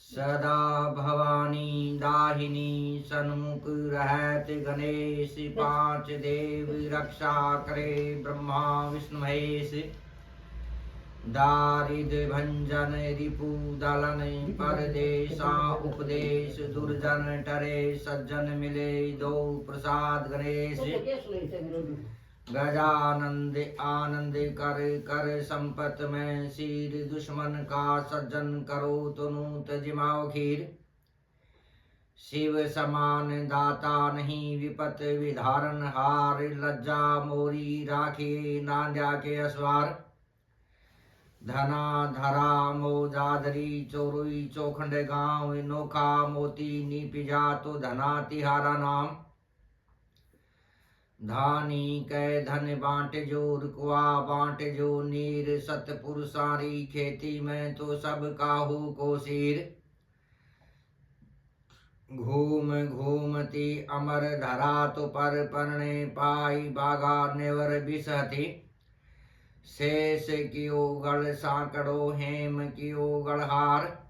सदा भवानी दाहिनी सन्मुख रहत गणेश। पांच देव रक्षा करे ब्रह्मा विष्णु महेश। दारिद भंजन रिपु दलन परदेसा उपदेश। दुर्जन टरे सज्जन मिले दो प्रसाद गणेश। गजानंद आनंद कर कर संपत में शीर। दुश्मन का सज्जन करो तनु तजमाओ खीर। शिव समान दाता नहीं विपत विधारण हार। लज्जा मोरी राखी नांद्या के असवार। धना धरा मोजादरी चोरुई चौखंड गांव। नोखा मोती नीपिजा तो धना तिहारा नाम। धानी कै धन बांट जो रुकवा बांट जो नीर। सतपुर सारी खेती में तो सब काहू को सिर। घूम घूमती अमर धरा तो पर परणे पाई। बागा नेवर बिसहती शेष कियो गढ़ सांकड़ो। हेम कियो गढ़हार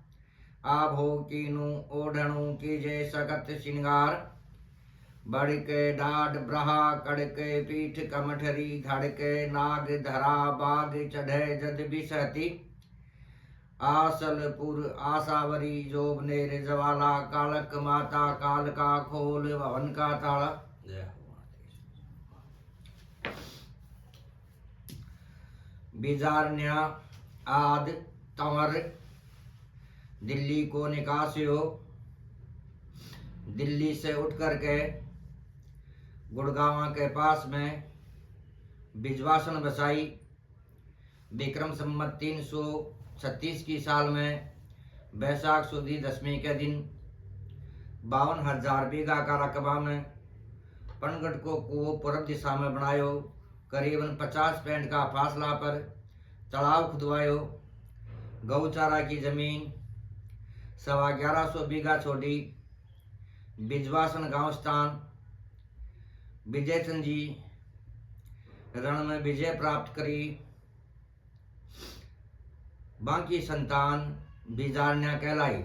आभो कीनु ओढ़णु कीजे सकत श्रृंगार। बड़ के डाढ़ ब्रहा कड़ के पीठ कमठरी। धड़ के नाग धरा बाग चढ़े जद बिसहती। आसलपुर आसावरी जोबनेर जवाला। कालक माता काल का खोल भवन का ताला। बिजारण्या आद तंवर दिल्ली को निकासियो। दिल्ली से उठ करके गुड़गांव के पास में बिजवासन बसाई। विक्रम संवत 336 की साल में बैसाख सुदी दशमी के दिन 52,000 बीघा का रकबा में पनगढ़ को कुओं पूर्व दिशा में बनायो। करीबन 50 पैंट का फासला पर तालाब खुदवायो। गौचारा की जमीन 1150 बीघा छोड़ी। बिजवासन गांव स्थान। विजय चंद जी रण में विजय प्राप्त करी। बाकी संतान बिजारण्या कहलाई।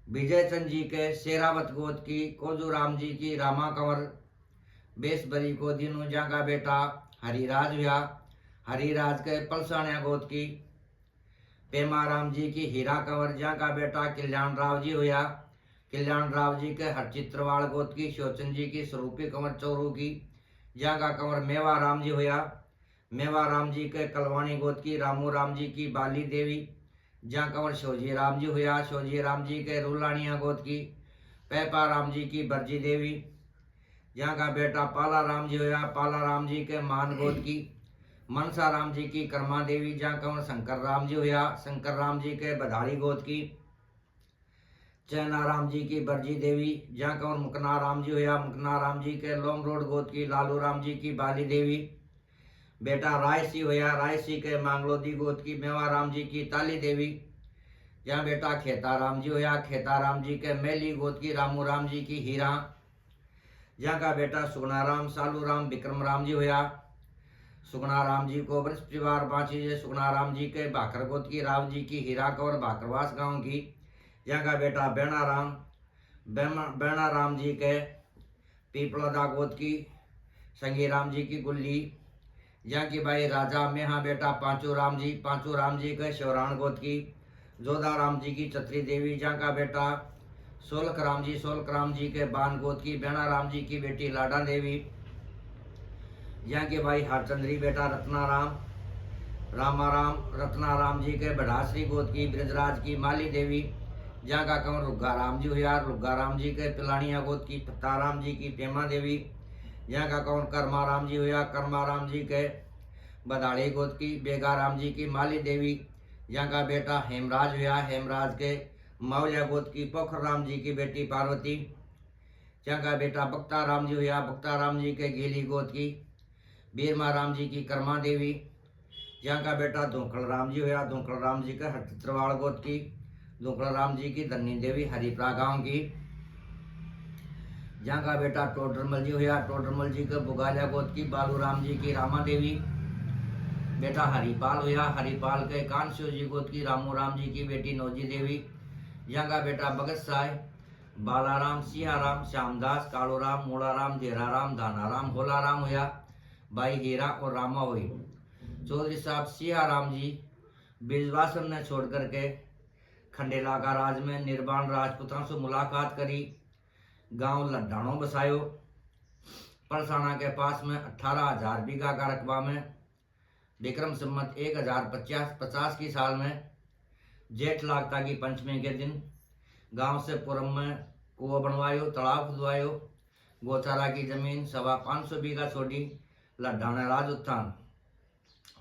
विजय चंद जी के शेरावत गोद की कोजूराम जी की रामा कंवर बेसबरी को दिनू जा का बेटा हरिराज हुआ। हरिराज के पलसाणिया गोद की पेमाराम जी की हीरा कंवर जा का बेटा कल्याण राव जी हुआ। कल्याण राव जी के हरचित्रवाड़ गोद की शोचन जी की स्वरूपी कंवर चौरू की जा का कंवर मेवा राम जी हुआ। मेवा राम जी के कलवाणी गोद की रामू राम जी की बाली देवी जा कंवर शोजी राम जी हुआ। शोजी राम जी के रुलानिया गोद की पैपा राम जी की बरजी देवी जहाँ का बेटा पाला राम जी हुआ। पाला राम जी के मान गोद की मनसा राम जी की कर्मा देवी जहाँ कंवर शंकर राम जी हुआ। शंकर राम जी के बधाड़ी गोद की चैना राम जी की बरजी देवी जहाँ कंवर मुकना राम जी हुआ। मुकना राम जी के लोम रोड गोद की लालू राम जी की बाली देवी बेटा रायसी हुआ। रायसी के मांगलोदी गोद की मेवा राम जी की ताली देवी जहाँ बेटा खेता राम जी हुआ। खेता राम जी के मैली गोद की रामू राम जी की हीरा जहाँ का बेटा सुगना राम सालू राम विक्रम राम जी हुआ। सुगना राम जी को वंश परिवार बाँची जे सुगना राम जी के भाकर गोद की राव जी की हीरा कंवर भाकरवास गांव की जहाँ का बेटा बेणा राम जी के पीपलदा गोद की संगी राम जी की गुल्ली जहाँ की भाई राजा मेहा बेटा पांचू राम जी के शिवराण गोद की जोधा राम जी की चतरी देवी जहाँ का बेटा सोलख राम जी के बान गोद की बेणा राम जी की बेटी लाडा देवी जहाँ के भाई हरचंद्री बेटा रामाराम रत्नाराम जी के बढ़ाश्री गोद की ब्रजराज की माली देवी जहाँ का कंवर रुग्गा राम जी हुआ। रुग्गा राम जी के पिलानिया गोद की पत्ताराम जी की पेमा देवी जहाँ का कंवर कर्मा राम जी हुआ। कर्मा राम जी के बदाड़ी गोद की बेगा राम जी की माली देवी जहाँ का बेटा हेमराज हुआ। हेमराज के मौलिया गोद की पोखर राम जी की बेटी पार्वती जहाँ का बेटा बख्ता राम जी हुआ। बख्ता राम जी के गीली गोद की बीरमा राम जी की कर्मा देवी जहाँ का बेटा धोखड़ राम जी हुआ। धोखड़ राम जी के हरचित्रवाड़ गोद की धोखड़ राम जी की धन्नी देवी हरिप्रा गांव की जहाँ का बेटा टोडरमल जी हुआ। टोडरमल जी के बुगालिया गोद की बालू राम जी की रामा देवी बेटा हरिपाल हुआ। हरिपाल के कानशिव जी गोद की रामू राम जी की बेटी नौजी देवी। जहाँ बेटा भगत साय, बालाराम, सियाराम, श्यामदास, कालूराम, मूलाराम, देराराम, धानाराम, होलाराम हुआ। भाई हीरा और रामा हुई। चौधरी साहब सियाराम जी बिजवासन ने छोड़ करके खंडेला का राज में निर्वाण राजपूतों से मुलाकात करी। गांव लड्डाणों बसायो। पलसाना के पास में 18,000 बीघा का रकबा में विक्रम संवत 1050 की साल में जेठ लागता की पंचमी के दिन गांव से पूर्व में कुआं बनवायो, तालाब खुदवायो। गोचारा की जमीन 550 बीघा छोड़ी। लड्डाना राज उत्थान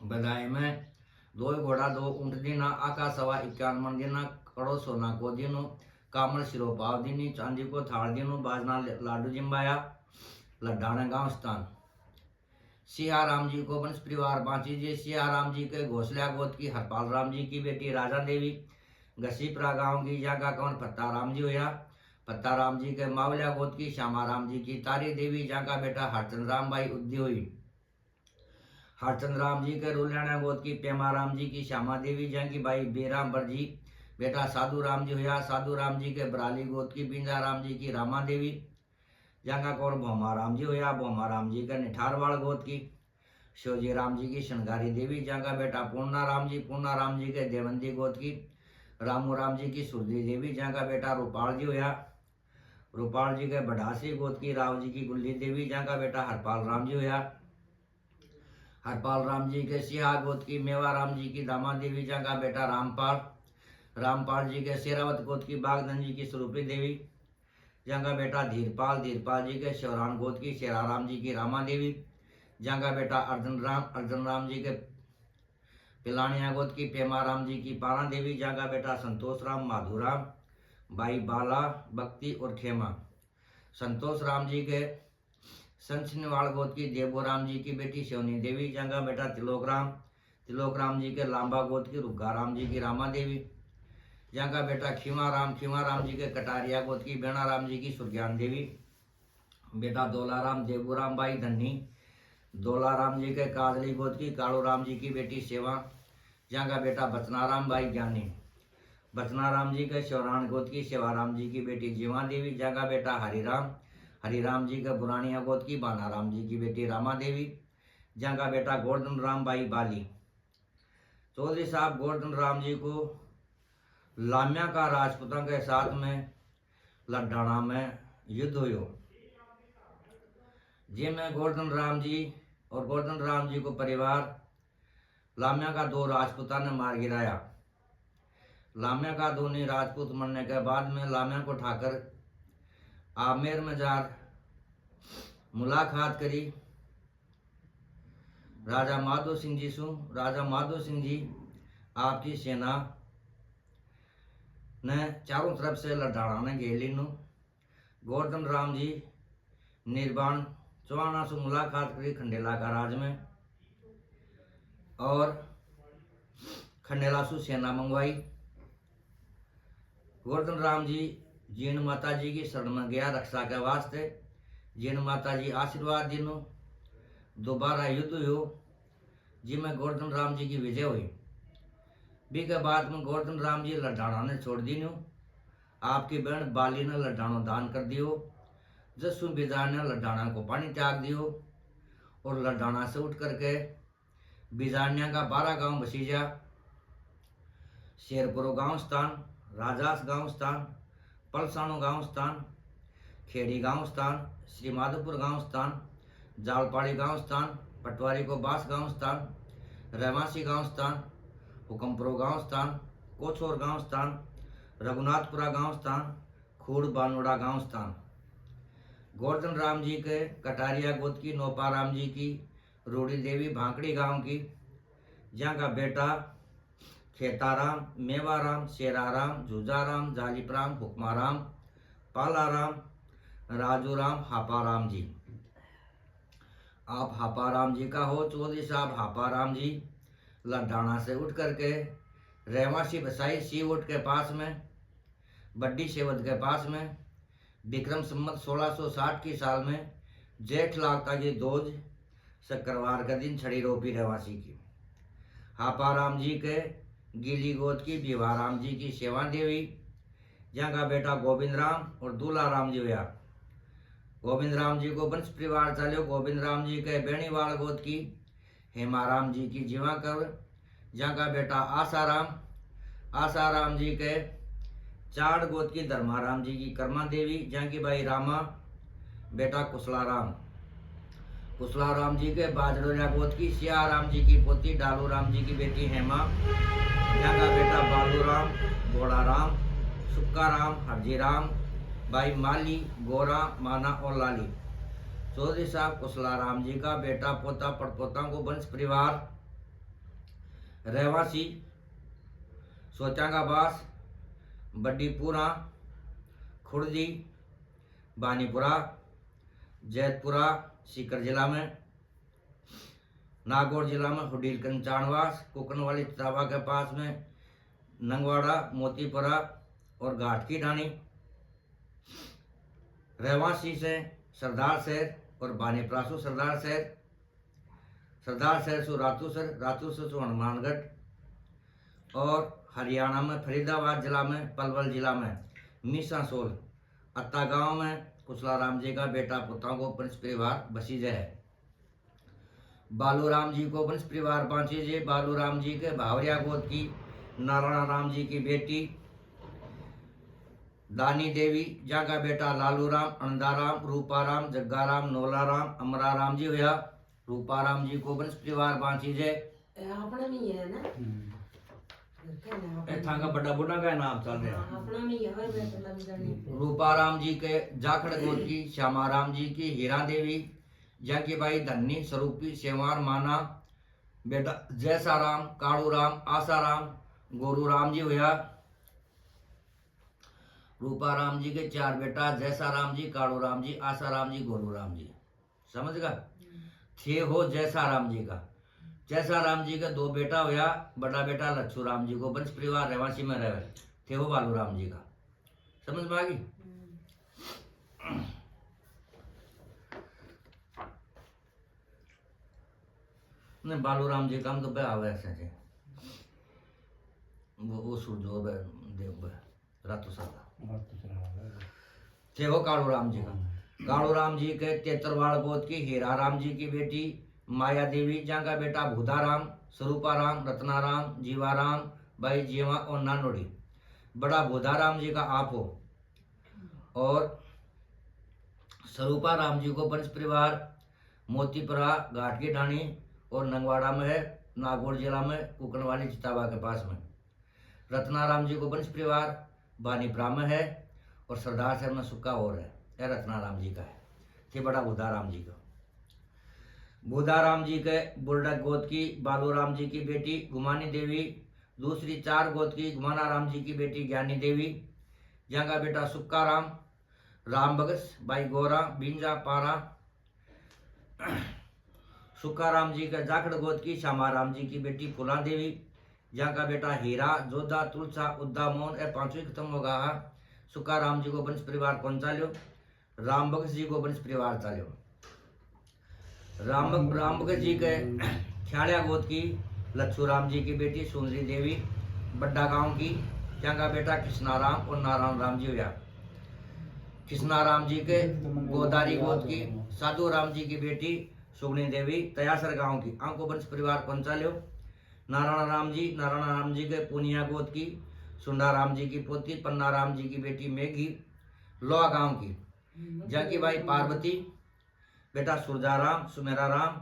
बधाई में 2 घोड़ा 2 ऊंट दीना। आका 51 मन दीना। कड़ो सोना को दीनो। कामल सिरो पाव दीनी। चांदी को थाल दीनो। बाजना लाडू जिम्बाया। लड्डाना गांव स्थान। सियाराम जी को वंश परिवार बांची जी। सियाराम जी के घोसला गोद की हरपाल राम जी की बेटी राजा देवी। घसीपुरा गांव की जहाँ कंवर पत्ता राम जी हुआ। पत्ता राम जी के मावलिया गोद की श्यामा राम जी की तारी देवी। जहाँ का बेटा हरचंद राम भाई उद्दी हुई। हरचंद राम जी के रुलियाना गोद की पेमा राम जी की श्यामा देवी। जहाँ की भाई बेराम बरजी बेटा साधु राम जी हुआ। साधु राम जी के बराली गोद की बिंजा राम जी की रामा देवी। जहाँ का कौन भोमा राम जी हुआ। भोमा राम जी के निठारवाड़ गोद की शिवजी राम जी की शनगारी देवी। जहाँ का बेटा पूर्णा राम जी के देवंदी गोद की रामू राम जी की सुरदी देवी। जहाँ का बेटा रूपाल जी हुआ। रूपाल जी के बडासी गोद की राव जी की गुल्ली देवी। जहाँ का बेटा हरपाल राम जी हुआ। हरपाल राम जी के सिहा गोद की मेवा राम जी की दामा देवी। जहाँ का बेटा रामपाल। रामपाल जी के शेरावत गोद की बागधन जी की स्वरूपी देवी। जहाँ का बेटा धीरपाल जी के शिवरान गोद की शेराराम जी की रामा देवी। जहाँ का बेटा अर्जुन राम जी के पिलानिया गोद की पेमा राम जी की पारा देवी। जहाँ का बेटा संतोष राम, माधुराम, भाई बाला, भक्ति और खेमा। संतोष राम जी के संचनीवाड़ गोद की देवो राम जी की बेटी शिवनी देवी। जहाँ का बेटा तिलोक राम जी के लांबा गोद की रुग्गा राम जी की रामा देवी। जहाँ का बेटा खीमा राम जी के कटारिया गोद की बेणा राम जी की सुरज्ञान देवी। बेटा दोलाराम, देवूराम भाई धन्नी। दोलाराम जी के काजली गोद की कालू राम जी की बेटी सेवा। जहाँ का बेटा बचनाराम भाई ज्ञानी। बचनाराम जी के शिवरान गोद की सेवाराम जी की बेटी जीवा देवी। जहाँ का बेटा हरिराम जी के बुरानिया गोद की बानाराम जी की बेटी रामा देवी। जहाँ का बेटा गोवर्धन राम भाई बाली। चौधरी साहब गोवर्धन राम जी को लाम्या का राजपूतों के साथ में लड्डाणा में युद्ध हुयो। जिसमें गोवर्धन राम जी और गोवर्धन राम जी को परिवार लाम्या का 2 राजपूतों ने मार गिराया। लाम्या का दोनों राजपूत मरने के बाद में लाम्या को ठाकर आमेर में जार मुलाकात करी राजा माधो सिंह जी सु। राजा माधो सिंह जी आपकी सेना ने चारों तरफ से लड्डाणा ने घेर ली। गोवर्धन राम जी निर्वाण चौहाना से मुलाकात करी खंडेला का राज में और खंडेला से सेना मंगवाई। गोवर्धन राम जी जीण माता जी की शरण में गया रक्षा के वास्ते। जीण माता जी आशीर्वाद दिनो। दोबारा युद्ध हुयो जिसमें गोवर्धन राम जी की विजय हुई। बी के बाद में गोवर्धन राम जी लड्डाणा ने छोड़ दीनो। आपकी बहन बाली ने लड्डाणो दान कर दियो। जस्सू बिजार ने लड्डाणा को पानी त्याग दियो और लड्डाणा से उठ करके बिजारनिया का 12 गांव बसीजा, शेरपुर गांव स्थान, राजास गांव स्थान, पलसाणो गांव स्थान, खेड़ी गांव स्थान, श्री माधोपुर गांव स्थान, जालपाड़ी गांव स्थान, पटवारी को बास गांव स्थान, रेवासी गांव स्थान, हुकमपुरो गांव स्थान, कोछोर गांव स्थान, रघुनाथपुरा गांव स्थान, खूड़ बानोड़ा गांव स्थान। गोवर्धन राम जी के कटारिया गोद की नोपा राम जी की रूड़ी देवी भांकड़ी गांव की। जहाँ का बेटा खेताराम, मेवाराम, शेराराम, झूझाराम, जालिपराम, हुक्माराम, पालाराम, राजूराम, हापाराम जी। आप हापाराम जी का हो। चौधरी साहब हापाराम जी लड्डाणा से उठ करके रेवासी बसाई सीवोट के पास में, बड्डी सेवद के पास में विक्रम संवत 1660 की साल में जेठ लागता जी 2 शुक्रवार का दिन छड़ी रोपी रेवासी की। हापा राम जी के गीली गोद की विवाह राम जी की सेवा देवी, जहाँ का बेटा गोविंद राम और दूल्हा राम जी हुआ। गोविंद राम जी को वंश परिवार चलो। गोविंद राम जी के बेणीवाल गोद की हेमा राम जी की जीवा कर, जहाँ का बेटा आसाराम। आसाराम जी के चाड़ गोद की धर्माराम जी की कर्मा देवी, जहाँ की भाई रामा बेटा कुशलाराम। कुशलाराम जी के बाजड़ोया गोद की सिया राम जी की पोती डालू राम जी की बेटी हेमा, जहाँ का बेटा बालूराम, घोड़ाराम, सुक्काराम, हरजीराम, भाई माली, गोरा, माना और लाली। चौधरी साहब कुशलाराम जी का बेटा पोता पड़पोता को वंश परिवार रहवासी सोचांगाबास, बड्डीपुरा, खुर्दी, बानीपुरा, जैतपुरा सीकर जिला में, नागौर जिला में हुडील कंचाणवास, कुकनवाली चितावा के पास में, नंगवाड़ा, मोतीपुरा और घाट की ढाणी। रहवासी से सरदार शहर और बानीप्रासु सरदार शहर, सरदार शहर सु रातूसर, रातूसर सु हनुमानगढ़, और हरियाणा में फरीदाबाद जिला में, पलवल जिला में मीसासोल, अत्ता गांव में कुशलाराम जी का बेटा पुत्रों को वंश परिवार बसीज है। बालूराम जी को वंश परिवार बांचीजे। बालूराम जी के भावरिया गोद की नारायण राम जी की बेटी दानी देवी, जहाँ का बेटा लालूराम, अनदाराम, रूपाराम, जग्गाराम, नोलाराम, अमराराम जी हुआ। रूपाराम जी को वंश परिवार बांचीजे। अपना नहीं है ना, था का बड़ा बुढ़ा का नाम चल रहा है। अपना नहीं है भाई, मैं तो लग जानी। रूपाराम जी के जाखड़ गोद की श्यामाराम जी की हीरा देवी, जहाँ की भाई धन्नी स्वरूपी सेवार माना बेटा जैसाराम, काड़ूराम, आसाराम, गोरूराम जी हुआ। रूपाराम जी के चार बेटा जैसाराम जी, काड़ूराम जी, आसाराम जी, गोरूराम जी। समझ गया? थे हो जैसाराम जी का। जैसाराम जी का दो बेटा हुआ। बड़ा बेटा लच्छू राम जी को वंश परिवार रहवासी में रहे थे हो बालूराम जी का। समझ में आ गई? नहीं बालूराम जी का हम तो बया हुआ ऐसे थे वो सूरजो देव रातू सादा थे हो कालूराम जी का। कालूराम जी के तेतरवाड़ गोद की हीरा राम जी की बेटी माया देवी, जहाँ का बेटा भूदाराम, स्वरूपाराम, रत्नाराम, जीवाराम, भाई जीवा और नानोड़ी। बड़ा भूदाराम जी का आप हो। और स्वरूपाराम जी को वंश परिवार मोतीपुरा, घाट की ढाणी और नंगवाड़ा में है, नागौर जिला में, कुकनवाली चितावा के पास में। रत्नाराम जी को वंश परिवार बानीपुरा में है और सरदार शहर में सुक्का और है। यह रत्नाराम जी का है। ये बड़ा बुधाराम जी का। बुधाराम जी के बुलडक गोद की बालूराम जी की बेटी गुमानी देवी, दूसरी चार गोद की गुमाना राम जी की बेटी ज्ञानी देवी, जहाँ का बेटा सुक्काराम, राम भगत, भाई गोरा, बिंजा, पारा। सुक्काराम जी के जाखड़ गोद की श्यामाराम जी की बेटी फुला देवी, जहाँ का बेटा हीरा, जोधा, तुलसा, उद्दा, मोहन। ए पांचवी खत्म होगा। सुक्काराम जी को वंश परिवार कौन चाल्यो? राम भगत जी को वंश परिवार चाल्यो। राम भगत जी के ख्याड़िया गोद की लच्छू राम जी की बेटी सुंदरी देवी, बड्डा गांव की, जहाँ का बेटा कृष्णाराम और नारायण राम जी हुआ। कृष्णाराम जी के गोदारी गोद की साधु राम जी की बेटी सुगनी देवी, तयासर गांव की। आंको वंश परिवार कौन चाल्यो? नारायण राम जी के पुनिया गोद की सुंडा राम जी की पोती पन्ना राम जी की बेटी मेघी, लोहा गांव की, जहाँ की भाई पार्वती, बेटा सुरजाराम, सुमेरा राम,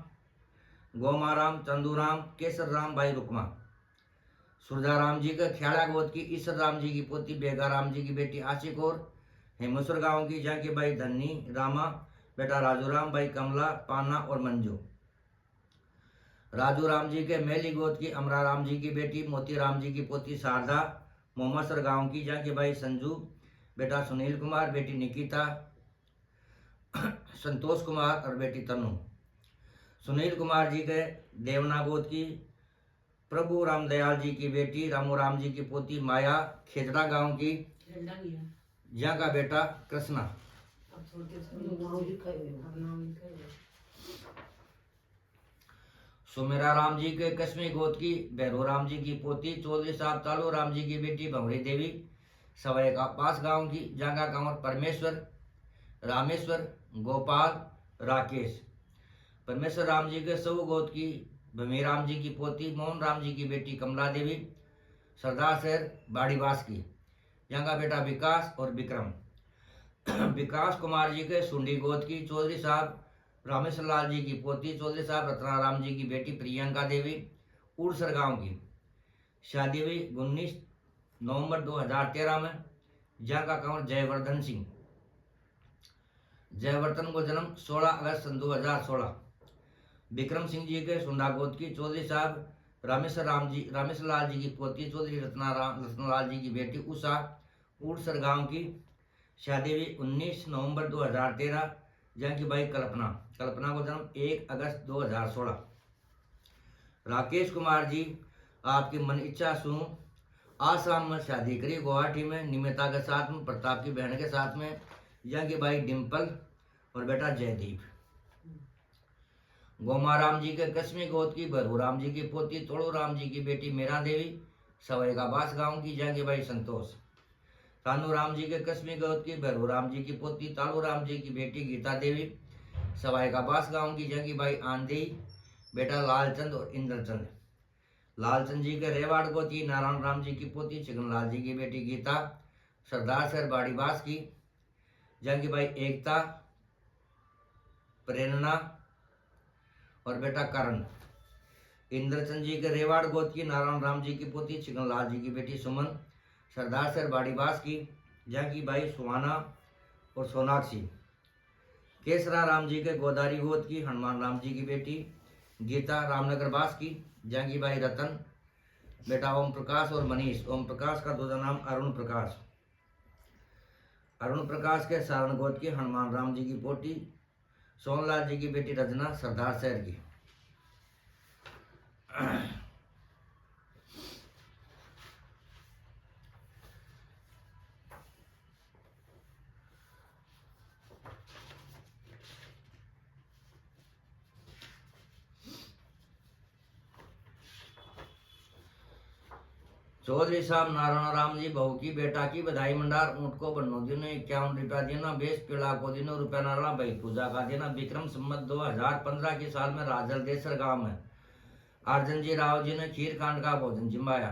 गोमाराम, चंदूराम, केसर राम, भाई रुकमा। सुरजाराम जी के ख्याड़ा गोद की ईसर राम जी की पोती बेगा राम जी की बेटी आशिकोर, हेमेश्वर गांव की, जहाँ की भाई धन्नी रामा, बेटा राजूराम, भाई कमला, पाना और मंजू। राजू राम जी के मेली गोद की अमरा राम जी की बेटी मोती राम जी की पोती शारदा, मोमासर गांव की, जहाँ के भाई संजू, बेटा सुनील कुमार, बेटी निकिता, संतोष कुमार और बेटी तनु। सुनील कुमार जी के देवना गोद की प्रभु रामदयाल जी की बेटी रामू राम जी की पोती माया, खेजड़ा गांव की, जहाँ का बेटा कृष्णा। सुमेरा राम जी के कश्मी गोद की भैरू राम जी की पोती चौधरी साहब तालू राम जी की बेटी भंवरी देवी सवय का पास गांव की जांगा कंवर परमेश्वर रामेश्वर गोपाल राकेश परमेश्वर राम जी के सऊ गोद की भमी राम जी की पोती मोहन राम जी की बेटी कमला देवी सरदार शहर बाड़ीवास की जांगा बेटा विकास और विक्रम विकास कुमार जी के सुंडी गोद की चौधरी साहब रामेश्वर लाल जी की पोती चौधरी साहब रत्नाराम जी की बेटी प्रियंका देवी उड़सर गांव की शादी हुई 19 नवंबर 2013 में जांगा कंवर जयवर्धन सिंह जयवर्धन को जन्म 16 अगस्त सन 2016 विक्रम सिंह जी के सुंडा गोद की चौधरी साहब रामेश्वर लाल जी की पोती चौधरी रत्नालाल जी की बेटी उषा उड़सर गांव की शादी हुई 19 नवंबर 2013 जहाँ की भाई कल्पना को जन्म 1 अगस्त 2016 राकेश कुमार जी आपकी मन इच्छा सुन आसाम में शादी करी गुवाहाटी में निमिता के साथ में प्रताप की बहन के साथ में यहाँ की भाई डिम्पल और बेटा जयदीप गोमा राम जी के कश्मी गोद की भरू राम जी की पोती तोड़ू राम जी की बेटी मीरा देवी सवय का बास गांव की जहाँ की भाई संतोष तानू राम जी के कश्मी गोद की भैरू राम जी की पोती तालू राम जी की बेटी गीता देवी सवाई का बास गांव की जंगी भाई आंधी बेटा लालचंद और इंद्रचंद लालचंद जी के रेवाड़ गोती नारायण राम जी की पोती चिकन लाल जी की बेटी गीता सरदार शहर बाड़ीवास की जंगी भाई एकता प्रेरणा और बेटा करण इंद्रचंद जी के रेवाड़ गोद की नारायण राम जी की पोती चिकन लाल जी की बेटी सुमन सरदार शहर बाड़ीवास की जहाँ की भाई सुहाना और सोनाक्षी केसरा राम जी के गोदारी गोद की हनुमान राम जी की बेटी गीता रामनगर बास की जहाँ की भाई रतन बेटा ओम प्रकाश और मनीष ओम प्रकाश का दूसरा नाम अरुण प्रकाश के सारण गोद की हनुमान राम जी की पोती सोनलाल जी की बेटी रजना सरदार शहर की चौधरी साहब नारायण राम जी बहू की बेटा की बधाई मंडार ऊंट को बन्नो दिनो 51 रुपया देना बेस पीड़ा को दिनो रुपया नारा भाई पूजा का देना विक्रम संमत 2015 के साल में राजलदेसर गांव में अर्जन जी राव जी ने खीर कांड का भोजन जिम्बाया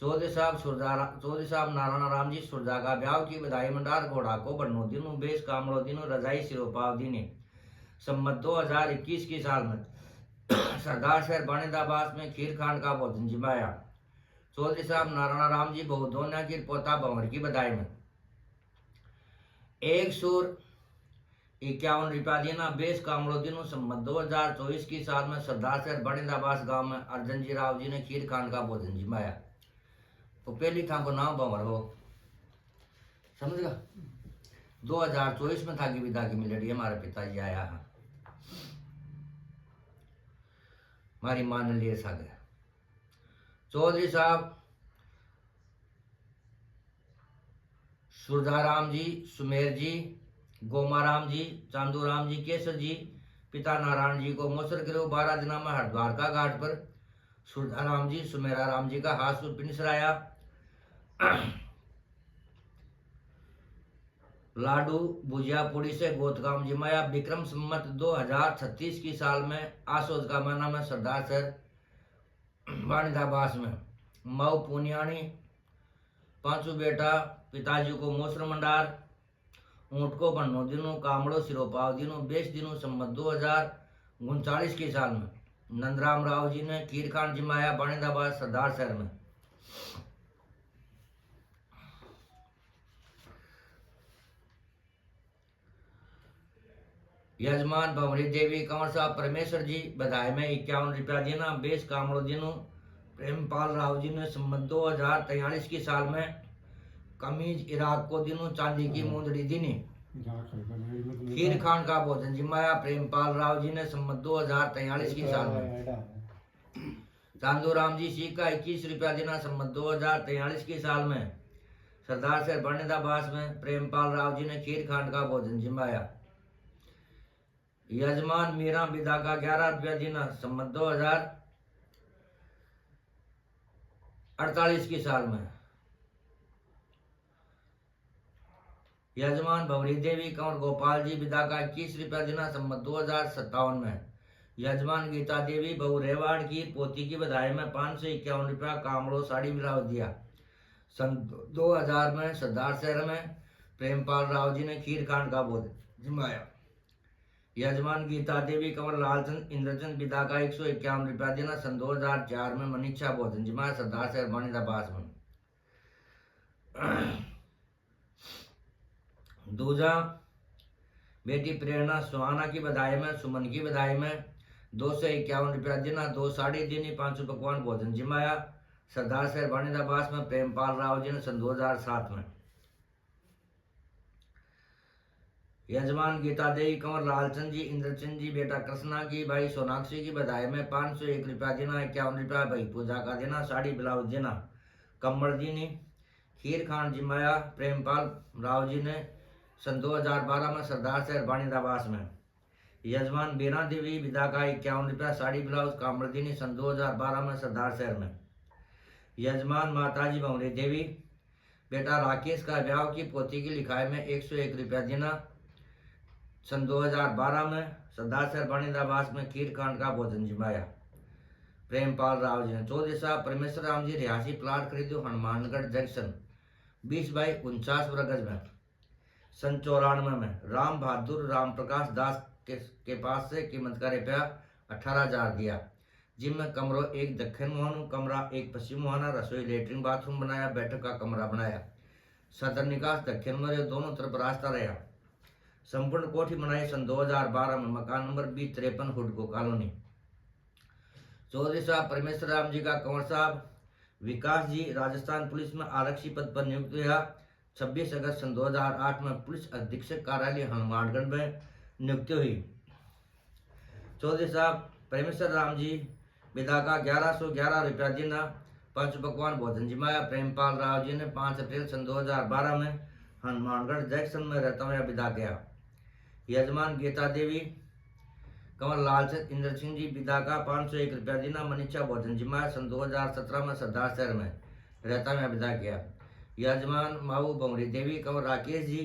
चौधरी साहब नारायण राम जी सुरजा का ब्याह की बधाई मंडार घोड़ा को बन्नो दिनो बेस कामड़ो दिनो रजाई सिरोपाव दिने संमत 2021 के साल में सरदार शहर बाणिदाबास में खीर खांड का भोजन जिम्बाया चौधरी साहब नारायण राम जी बहु दोना की पोता भंवर की बधाई में 151 रुपया देना बेस कामड़ो दिनों संमत 2024 की साल में सरदार शहर बड़िंदाबास गांव में अर्जन जी राव जी ने खीर खांड का भोजन जिमाया। तो पहली था को नाम भंवर हो समझ 2024 में था कि विदा की मिलड़ी हमारे पिताजी आया है हमारी मां ने लिए सा गया चौधरी साहब सुरधाराम जी सुमेर जी गोमाराम जी चांदूराम जी केसर जी पिता नारायण जी को मोसर करो 12 दिनों में हरिद्वार का घाट पर सुरधाराम जी सुमेरा राम जी का हाथ पिंड सराया लाडू भुजियापुरी से गोतगांव जिमाया विक्रम संमत 2036 की साल में आसोद का महीना में सरदार शहर बाणिदाबास में मऊ पुनियाणी पांचू बेटा पिताजी को मोसर मंडार ऊंट को बन्नो दिनों कामड़ो सिरोपाव दिनों बेच दिनों संमत 2039 के साल में नंदराम राव जी ने खीरखान जिमाया बाणिदाबाद सरदार शहर में। यजमान भंवरी देवी कंवर साहब परमेश्वर जी बधाई में 51 रुपया देना बेस कामड़ो दिनों प्रेमपाल राव जी ने संमत 2043 की साल में कमीज इराक को दिनों चांदी की मुंदड़ी दिनी खीर खान का भोजन जिमाया प्रेमपाल राव जी ने संमत 2043 की साल में चांदूराम जी सिंह का 21 रुपया देना संमत 2043 की साल में सरदार शहर बर्निदाबास में प्रेमपाल राव जी ने खीर खांड का भोजन जिमाया। यजमान मीरा विदा का 11 रुपया देना सम्मत 2048 की साल में। यजमान भवरी देवी कंवर गोपाल जी विदा का 21 रुपया देना सम्मत 2057 में। यजमान गीता देवी बहु रेवाड़ की पोती की बधाई में 551 रुपया कामड़ो साड़ी ब्लाउज दिया। सन 2000 में सरदार शहर में प्रेमपाल राव जी ने खीर खान का बोध जिमाया। यजमान गीता देवी कंवर लालचंद इंद्रचंद विदा का 151 रुपया देना सन 2004 में मनीषा भोजन जिमाया सरदार शहर बानीदाबास में। दूजा बेटी प्रेरणा सुहाना की बधाई में सुमन की बधाई में 251 रुपया देना 2 साड़ी देनी 500 पकवान भोजन जिमाया सरदार शहर बानीदाबास में प्रेमपाल राव जी ने सन 2007 में। यजमान गीता देवी कंवर लालचंद जी इंद्रचंद जी बेटा कृष्णा की भाई सोनाक्षी की बधाई में 501 रुपया देना 51 रुपया भाई पूजा का देना साड़ी ब्लाउज देना कम्बल देनी खीर खान जिमाया प्रेमपाल राव जी ने सन 2012 में सरदार शहर बानीदाबास में। यजमान बीना देवी विदा का 51 रुपया साड़ी ब्लाउज कम्बल देनी सन 2012 में सरदार शहर में। यजमान माताजी भंवरी देवी बेटा राकेश का ब्याह की पोती की लिखाई में 101 रुपया देना सन 2012 में सरदार शहर बानीदाबास में खीर खांड का भोजन जिमाया प्रेमपाल राव जी ने। चौदिशा परमेश्वर राम जी रिहासी प्लाट खरीदो हनुमानगढ़ जंक्शन 20/49 गज में। सन 94 में राम बहादुर राम प्रकाश दास के पास से कीमत का रुपया 18,000 दिया जिनमें कमरों एक दक्षिण मोहन कमरा एक पश्चिम मोहना रसोई लेटरिन बाथरूम बनाया बैठक का कमरा बनाया सदर निकास दक्षिण में दोनों तरफ रास्ता रहा। संपूर्ण कोठी बनाई सन 2012 में मकान नंबर 2053 हुडको कॉलोनी। चौधरी साहब परमेश्वर राम जी का कंवर साहब विकास जी राजस्थान पुलिस में आरक्षी पद पर नियुक्त हुआ। 26 अगस्त सन 2008 में पुलिस अधीक्षक कार्यालय हनुमानगढ़ में नियुक्ति हुई। चौधरी साहब परमेश्वर राम जी विदा का 1111 रुपया देना 5 पकवान भोजन जिमाया प्रेमपाल राव जी ने 5 अप्रैल सन 2012 में हनुमानगढ़ जंक्शन में रहता हुआ विदा किया। यजमान गीता देवी कंवर लालचंद इंद्र सिंह जी विदा का 501 रुपया देना मनीषा भोजन जिमाया सन 2017 में सरदार शहर में रहता हुआ विदा किया। यजमान माऊ भंवरी देवी कंवर राकेश जी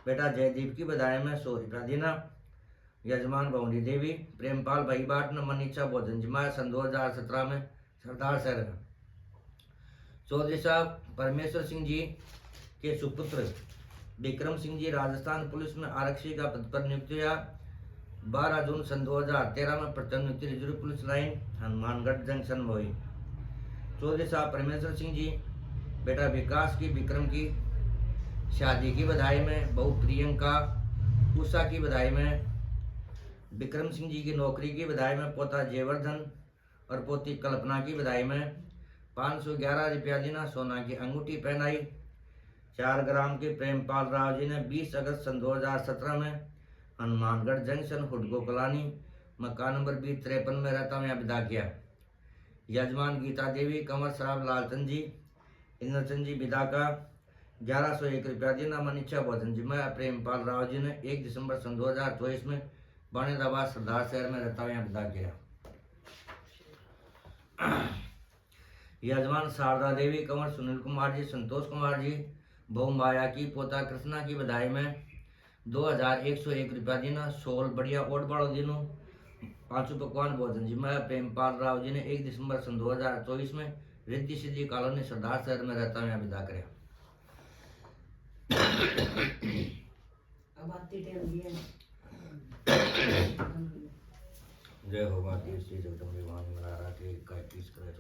बेटा जयदीप की बधाई में 100 रुपया देना। यजमान भंवरी देवी प्रेमपाल भाई बाट ने मनीषा भोजन जिमाया सन 2017 में सरदार शहर में। चौधरी साहब परमेश्वर सिंह जी के सुपुत्र विक्रम सिंह जी राजस्थान पुलिस में आरक्षी का पद पर नियुक्त हुआ। 12 जून सन 2013 में प्रथम नियुक्ति reserve police line Hanumangarh junction में हुई। चौधरी साहब परमेश्वर सिंह जी बेटा विकास की विक्रम की शादी की बधाई में बहू प्रियंका उषा की बधाई में विक्रम सिंह जी की नौकरी की बधाई में पोता जयवर्धन और पोती कल्पना की बधाई में 511 रुपया देना सोना की अंगूठी पहनाई 4 ग्राम के प्रेमपाल राव जी ने 20 अगस्त सन 2017 में हनुमानगढ़ जंक्शन हुडको कॉलोनी मकान नंबर 2053 में रहता हुआ विदा किया। यजमान गीता देवी कंवर साहब लालचंद जी इंद्रचंद जी विदा का 1101 रुपया देना मनीषा भोजन जिमाया प्रेमपाल राव जी ने 1 दिसंबर सन 2024 में बानीदाबाद सरदार शहर में रहता हुआ विदा किया। यजमान शारदा देवी कंवर सुनील कुमार जी संतोष कुमार जी बहु माया की पोता कृष्णा की बधाई में 2101 रुपया देना 16 बढ़िया ओट बड़ो दिनों 5 पकवान भोजन जिमाया प्रेमपाल राव जी ने 1 दिसंबर सन 2024 में रिद्धि सिद्धि कॉलोनी सरदार शहर में रहता हुआ विदा कराया। जय हो माता श्री जगदम्बे भवानी मनारा के 21 करे